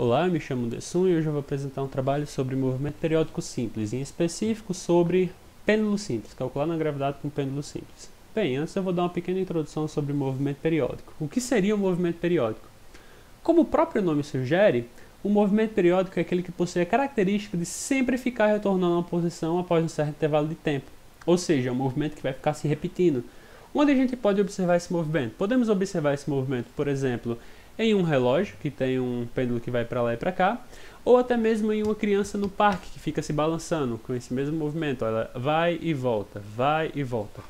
Olá, eu me chamo Dessun e hoje eu vou apresentar um trabalho sobre movimento periódico simples, em específico sobre pêndulo simples, calculando a gravidade com pêndulo simples. Bem, antes eu vou dar uma pequena introdução sobre movimento periódico. O que seria um movimento periódico? Como o próprio nome sugere, o movimento periódico é aquele que possui a característica de sempre ficar retornando a uma posição após um certo intervalo de tempo. Ou seja, é um movimento que vai ficar se repetindo. Onde a gente pode observar esse movimento? Podemos observar esse movimento, por exemplo, em um relógio, que tem um pêndulo que vai para lá e para cá, ou até mesmo em uma criança no parque, que fica se balançando com esse mesmo movimento. Ela vai e volta, vai e volta.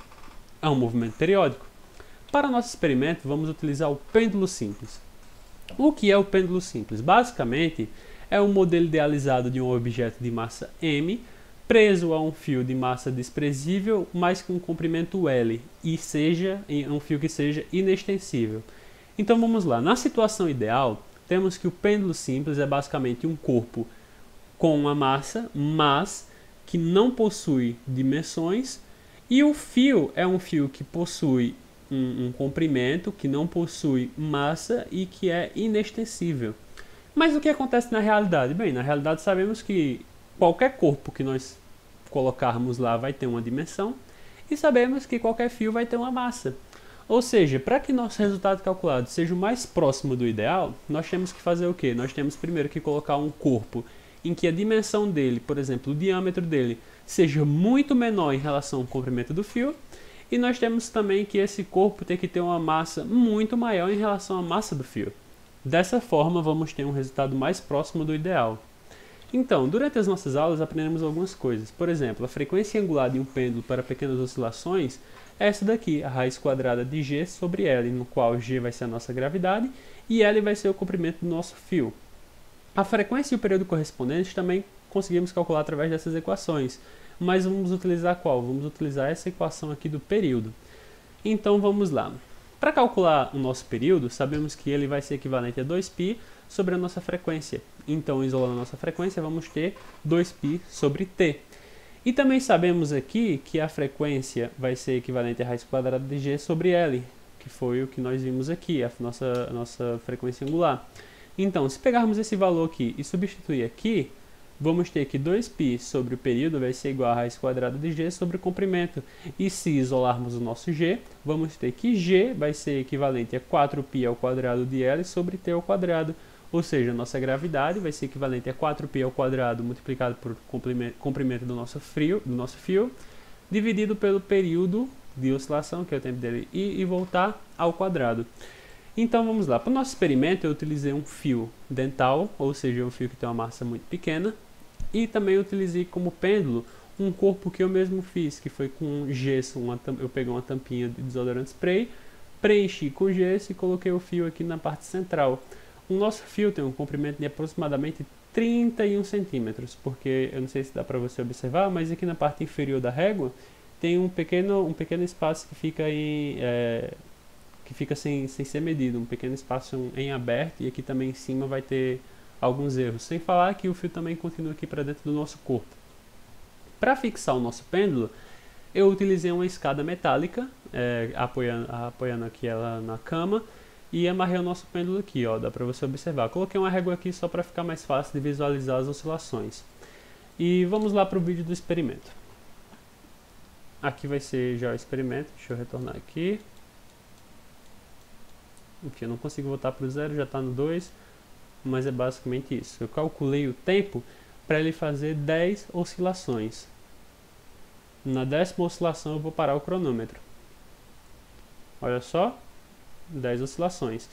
É um movimento periódico. Para o nosso experimento, vamos utilizar o pêndulo simples. O que é o pêndulo simples? Basicamente, é um modelo idealizado de um objeto de massa m, preso a um fio de massa desprezível, mas com um comprimento L, e seja um fio que seja inextensível. Então vamos lá, na situação ideal, temos que o pêndulo simples é basicamente um corpo com uma massa, mas que não possui dimensões, e o fio é um fio que possui um comprimento, que não possui massa e que é inextensível. Mas o que acontece na realidade? Bem, na realidade sabemos que qualquer corpo que nós colocarmos lá vai ter uma dimensão, e sabemos que qualquer fio vai ter uma massa. Ou seja, para que nosso resultado calculado seja o mais próximo do ideal, nós temos que fazer o quê? Nós temos primeiro que colocar um corpo em que a dimensão dele, por exemplo, o diâmetro dele, seja muito menor em relação ao comprimento do fio, e nós temos também que esse corpo tem que ter uma massa muito maior em relação à massa do fio. Dessa forma, vamos ter um resultado mais próximo do ideal. Então, durante as nossas aulas aprendemos algumas coisas. Por exemplo, a frequência angular de um pêndulo para pequenas oscilações é essa daqui, a raiz quadrada de g sobre L, no qual g vai ser a nossa gravidade e L vai ser o comprimento do nosso fio. A frequência e o período correspondentes também conseguimos calcular através dessas equações, mas vamos utilizar qual? Vamos utilizar essa equação aqui do período. Então vamos lá. Para calcular o nosso período, sabemos que ele vai ser equivalente a 2π sobre a nossa frequência. Então, isolando a nossa frequência, vamos ter 2π sobre t. E também sabemos aqui que a frequência vai ser equivalente à raiz quadrada de g sobre L, que foi o que nós vimos aqui, a nossa frequência angular. Então, se pegarmos esse valor aqui e substituir aqui, vamos ter que 2π sobre o período vai ser igual a raiz quadrada de g sobre o comprimento. E se isolarmos o nosso g, vamos ter que g vai ser equivalente a 4π ao quadrado de L sobre t ao quadrado. Ou seja, a nossa gravidade vai ser equivalente a 4π ao quadrado multiplicado por comprimento do nosso fio, dividido pelo período de oscilação, que é o tempo dele ir e voltar, ao quadrado. Então vamos lá, para o nosso experimento eu utilizei um fio dental, ou seja, um fio que tem uma massa muito pequena, e também utilizei como pêndulo um corpo que eu mesmo fiz, que foi com gesso. Eu peguei uma tampinha de desodorante spray, preenchi com gesso e coloquei o fio aqui na parte central. O nosso fio tem um comprimento de aproximadamente 31 centímetros, porque eu não sei se dá para você observar, mas aqui na parte inferior da régua tem um pequeno espaço que fica sem ser medido, um pequeno espaço em aberto, e aqui também em cima vai ter alguns erros. Sem falar que o fio também continua aqui para dentro do nosso corpo. Para fixar o nosso pêndulo, eu utilizei uma escada metálica, apoiando aqui ela na cama, e amarrei o nosso pêndulo aqui, ó, dá para você observar. Coloquei uma régua aqui só para ficar mais fácil de visualizar as oscilações. E vamos lá para o vídeo do experimento. Aqui vai ser já o experimento, deixa eu retornar aqui. Enfim, eu não consigo voltar para o 0, já está no 2, mas é basicamente isso. Eu calculei o tempo para ele fazer 10 oscilações. Na 10ª oscilação eu vou parar o cronômetro. Olha só. 10 oscilações.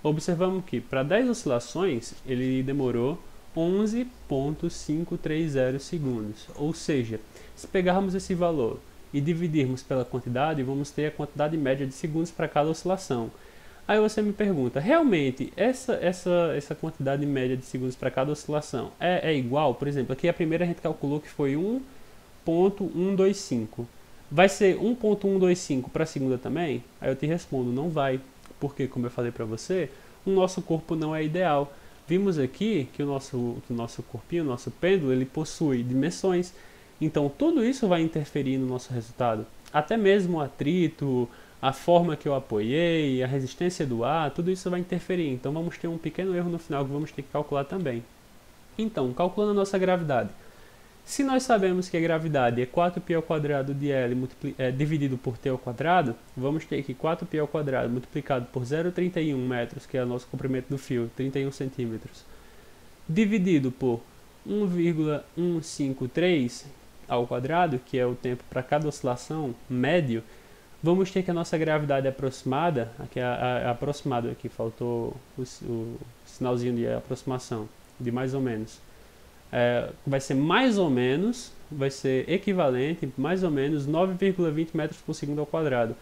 Observamos que para 10 oscilações ele demorou 11,530 segundos. Ou seja, se pegarmos esse valor e dividirmos pela quantidade, vamos ter a quantidade média de segundos para cada oscilação. Aí você me pergunta, realmente essa quantidade média de segundos para cada oscilação é igual? Por exemplo, aqui a primeira a gente calculou que foi 1,125. Vai ser 1,125 para a segunda também? Aí eu te respondo, não vai. Porque, como eu falei para você, o nosso corpo não é ideal. Vimos aqui que o nosso corpinho, o nosso pêndulo, ele possui dimensões. Então, tudo isso vai interferir no nosso resultado. Até mesmo o atrito, a forma que eu apoiei, a resistência do ar, tudo isso vai interferir. Então vamos ter um pequeno erro no final que vamos ter que calcular também. Então, calculando a nossa gravidade. Se nós sabemos que a gravidade é 4π ao quadrado de L dividido por t ao quadrado, vamos ter que 4π ao quadrado multiplicado por 0,31 metros, que é o nosso comprimento do fio, 31 centímetros, dividido por 1,153 ao quadrado, que é o tempo para cada oscilação médio, vamos ter que a nossa gravidade aproximada, aqui aproximado aqui, faltou o sinalzinho de aproximação, de mais ou menos, vai ser mais ou menos, vai ser equivalente, mais ou menos 9,20 metros por segundo ao quadrado.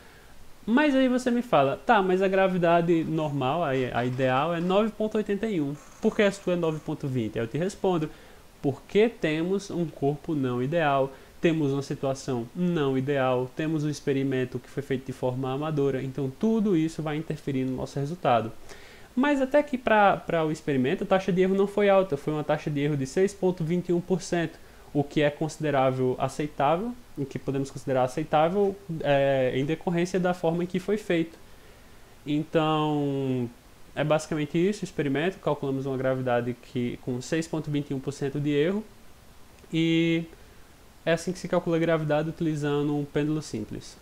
Mas aí você me fala, tá, mas a gravidade normal, a ideal é 9,81. Por que a sua é 9,20? Aí eu te respondo, porque temos um corpo não ideal, temos uma situação não ideal, temos um experimento que foi feito de forma amadora, então tudo isso vai interferir no nosso resultado. Mas até que para o experimento a taxa de erro não foi alta, foi uma taxa de erro de 6,21%, o que é considerável aceitável, o que podemos considerar aceitável em decorrência da forma em que foi feito. Então, é basicamente isso o experimento, calculamos uma gravidade com 6,21% de erro, e é assim que se calcula a gravidade utilizando um pêndulo simples.